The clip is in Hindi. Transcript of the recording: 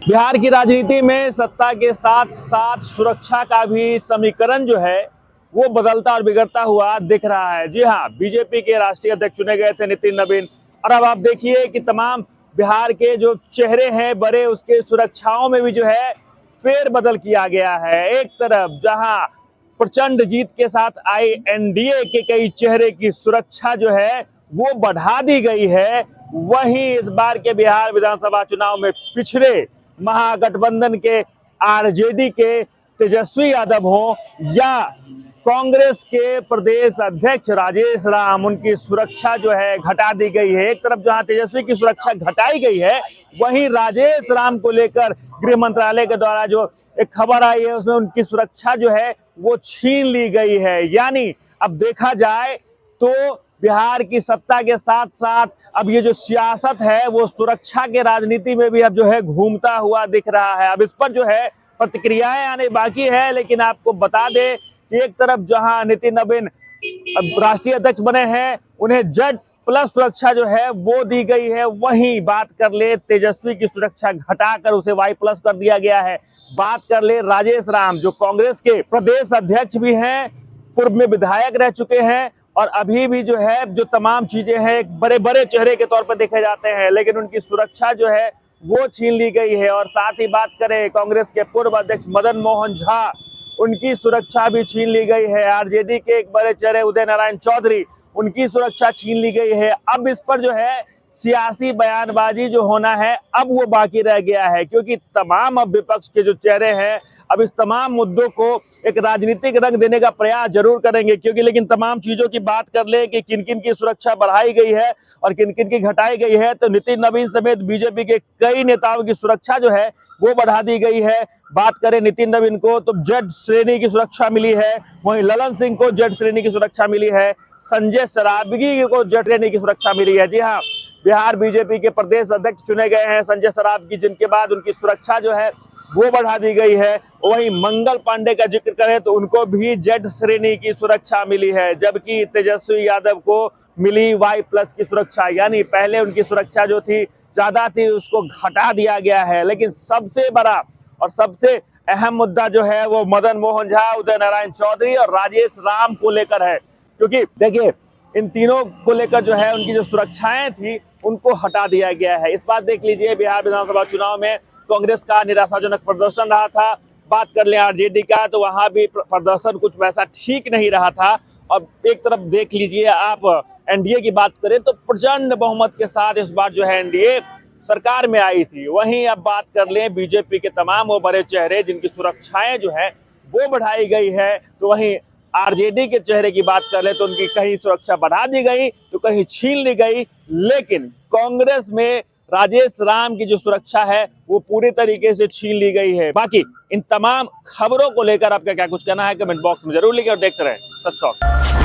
बिहार की राजनीति में सत्ता के साथ साथ सुरक्षा का भी समीकरण जो है वो बदलता और बिगड़ता हुआ दिख रहा है। जी हाँ, बीजेपी के राष्ट्रीय अध्यक्ष चुने गए थे नितिन नवीन, और अब आप देखिए कि तमाम बिहार के जो चेहरे हैं बड़े, उसके सुरक्षाओं में भी जो है फेरबदल किया गया है। एक तरफ जहां प्रचंड जीत के साथ आई एनडीए के कई चेहरे की सुरक्षा जो है वो बढ़ा दी गई है, वहीं इस बार के बिहार विधानसभा चुनाव में पिछड़े महागठबंधन के आरजेडी के तेजस्वी यादव हो या कांग्रेस के प्रदेश अध्यक्ष राजेश राम, उनकी सुरक्षा जो है घटा दी गई है। एक तरफ जहां तेजस्वी की सुरक्षा घटाई गई है, वहीं राजेश राम को लेकर गृह मंत्रालय के द्वारा जो एक खबर आई है उसमें उनकी सुरक्षा जो है वो छीन ली गई है। यानी अब देखा जाए तो बिहार की सत्ता के साथ साथ अब ये जो सियासत है वो सुरक्षा के राजनीति में भी अब जो है घूमता हुआ दिख रहा है। अब इस पर जो है प्रतिक्रियाएं आने बाकी है, लेकिन आपको बता दें कि एक तरफ जहां नितिन नवीन राष्ट्रीय अध्यक्ष बने हैं, उन्हें जेड प्लस सुरक्षा जो है वो दी गई है, वहीं बात कर ले तेजस्वी की सुरक्षा घटाकर उसे वाई प्लस कर दिया गया है। बात कर ले राजेश राम, जो कांग्रेस के प्रदेश अध्यक्ष भी हैं, पूर्व में विधायक रह चुके हैं और अभी भी जो है जो तमाम चीजें हैं एक बड़े बड़े चेहरे के तौर पर देखे जाते हैं, लेकिन उनकी सुरक्षा जो है वो छीन ली गई है। और साथ ही बात करें कांग्रेस के पूर्व अध्यक्ष मदन मोहन झा, उनकी सुरक्षा भी छीन ली गई है। आरजेडी के एक बड़े चेहरे उदय नारायण चौधरी, उनकी सुरक्षा छीन ली गई है। अब इस पर जो है सियासी बयानबाजी जो होना है अब वो बाकी रह गया है, क्योंकि तमाम अब विपक्ष के जो चेहरे हैं अब इस तमाम मुद्दों को एक राजनीतिक रंग देने का प्रयास जरूर करेंगे, क्योंकि लेकिन तमाम चीजों की बात कर ले कि किन किन की सुरक्षा बढ़ाई गई है और किन किन की घटाई गई है, तो नितिन नवीन समेत बीजेपी के कई नेताओं की सुरक्षा जो है वो बढ़ा दी गई है। बात करें नितिन नवीन को तो जेड श्रेणी की सुरक्षा मिली है, वहीं ललन सिंह को जेड श्रेणी की सुरक्षा मिली है, संजय सराबगी को जेड श्रेणी की सुरक्षा मिली है। जी हाँ, बिहार बीजेपी के प्रदेश अध्यक्ष चुने गए हैं संजय सराबगी, जिनके बाद उनकी सुरक्षा जो है वो बढ़ा दी गई है। वहीं मंगल पांडे का जिक्र करें तो उनको भी जेड श्रेणी की सुरक्षा मिली है, जबकि तेजस्वी यादव को मिली वाई प्लस की सुरक्षा। यानी पहले उनकी सुरक्षा जो थी ज्यादा थी, उसको घटा दिया गया है। लेकिन सबसे बड़ा और सबसे अहम मुद्दा जो है वो मदन मोहन झा, उदय नारायण चौधरी और राजेश राम को लेकर है, क्योंकि देखिए इन तीनों को लेकर जो है उनकी जो सुरक्षाएं थी उनको हटा दिया गया है। इस बार देख लीजिए बिहार विधानसभा चुनाव में कांग्रेस का निराशाजनक प्रदर्शन रहा था। बात कर लें आरजेडी का तो वहां भी प्रदर्शन कुछ वैसा ठीक नहीं रहा था। और एक तरफ देख लीजिए आप एनडीए की बात करें तो प्रचंड बहुमत के साथ इस बार जो है एनडीए सरकार में आई थी। वहीं अब बात कर लें बीजेपी के तमाम वो बड़े चेहरे जिनकी सुरक्षाएं जो है वो बढ़ाई गई है, तो वहीं आरजेडी के चेहरे की बात कर ले तो उनकी कहीं सुरक्षा बढ़ा दी गई तो कहीं छीन ली गई। लेकिन कांग्रेस में राजेश राम की जो सुरक्षा है वो पूरी तरीके से छीन ली गई है। बाकी इन तमाम खबरों को लेकर आपका क्या कुछ कहना है कमेंट बॉक्स में जरूर लिखें और देखते रहें सच टॉक।